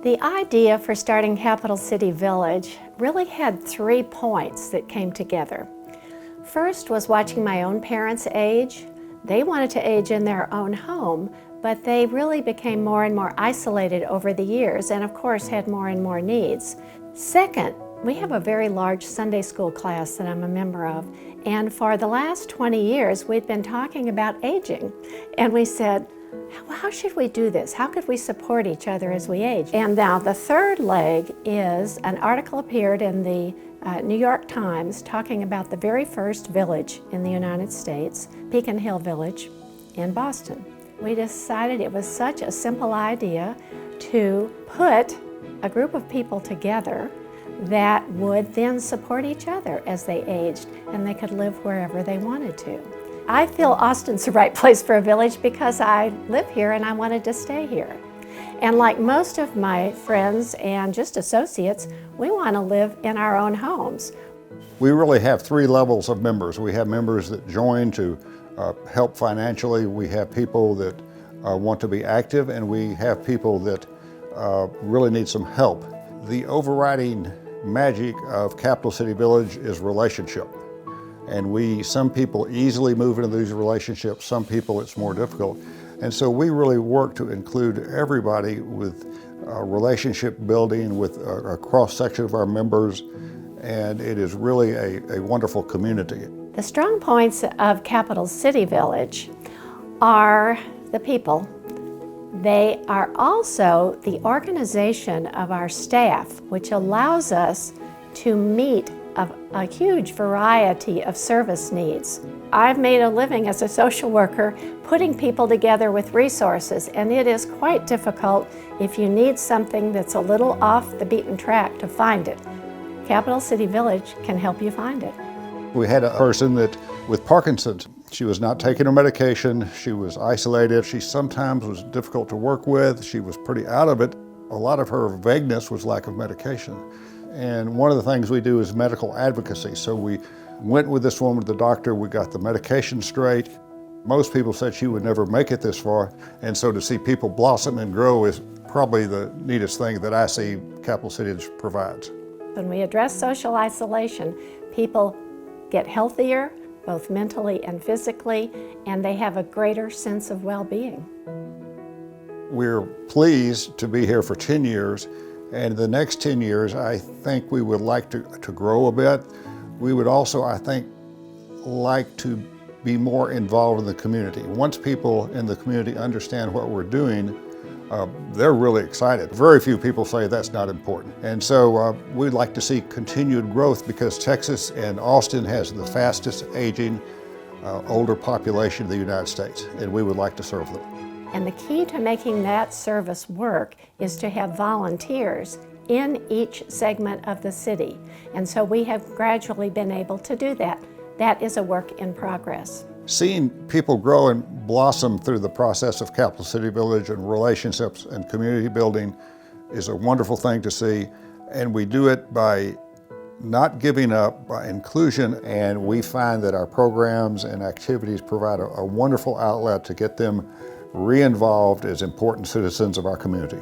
The idea for starting Capital City Village really had 3 points that came together. First was watching my own parents age. They wanted to age in their own home, but they really became more and more isolated over the years and of course had more and more needs. Second, we have a very large Sunday school class that I'm a member of, and for the last 20 years we've been talking about aging, and we said, how should we do this? How could we support each other as we age? And now the third leg is an article appeared in the New York Times talking about the very first village in the United States, Beacon Hill Village in Boston. We decided it was such a simple idea to put a group of people together that would then support each other as they aged, and they could live wherever they wanted to. I feel Austin's the right place for a village because I live here and I wanted to stay here. And like most of my friends and just associates, we want to live in our own homes. We really have 3 levels of members. We have members that join to help financially. We have people that want to be active, and we have people that really need some help. The overriding magic of Capital City Village is relationship. And some people easily move into these relationships, some people it's more difficult. And so we really work to include everybody with relationship building with a cross-section of our members, and it is really a wonderful community. The strong points of Capital City Village are the people. They are also the organization of our staff, which allows us to meet a huge variety of service needs. I've made a living as a social worker putting people together with resources, and it is quite difficult if you need something that's a little off the beaten track to find it. Capital City Village can help you find it. We had a person with Parkinson's. She was not taking her medication, she was isolated, she sometimes was difficult to work with, she was pretty out of it. A lot of her vagueness was lack of medication. And one of the things we do is medical advocacy. So we went with this woman to the doctor, we got the medication straight. Most people said she would never make it this far. And so to see people blossom and grow is probably the neatest thing that I see Capital City provides. When we address social isolation, people get healthier, both mentally and physically, and they have a greater sense of well-being. We're pleased to be here for 10 years. And the next 10 years, I think we would like to grow a bit. We would also, I think, like to be more involved in the community. Once people in the community understand what we're doing, they're really excited. Very few people say that's not important. And so we'd like to see continued growth because Texas and Austin has the fastest aging older population in the United States, and we would like to serve them. And the key to making that service work is to have volunteers in each segment of the city. And so we have gradually been able to do that. That is a work in progress. Seeing people grow and blossom through the process of Capital City Village and relationships and community building is a wonderful thing to see. And we do it by not giving up, by inclusion, and we find that our programs and activities provide a wonderful outlet to get them re-involved as important citizens of our community.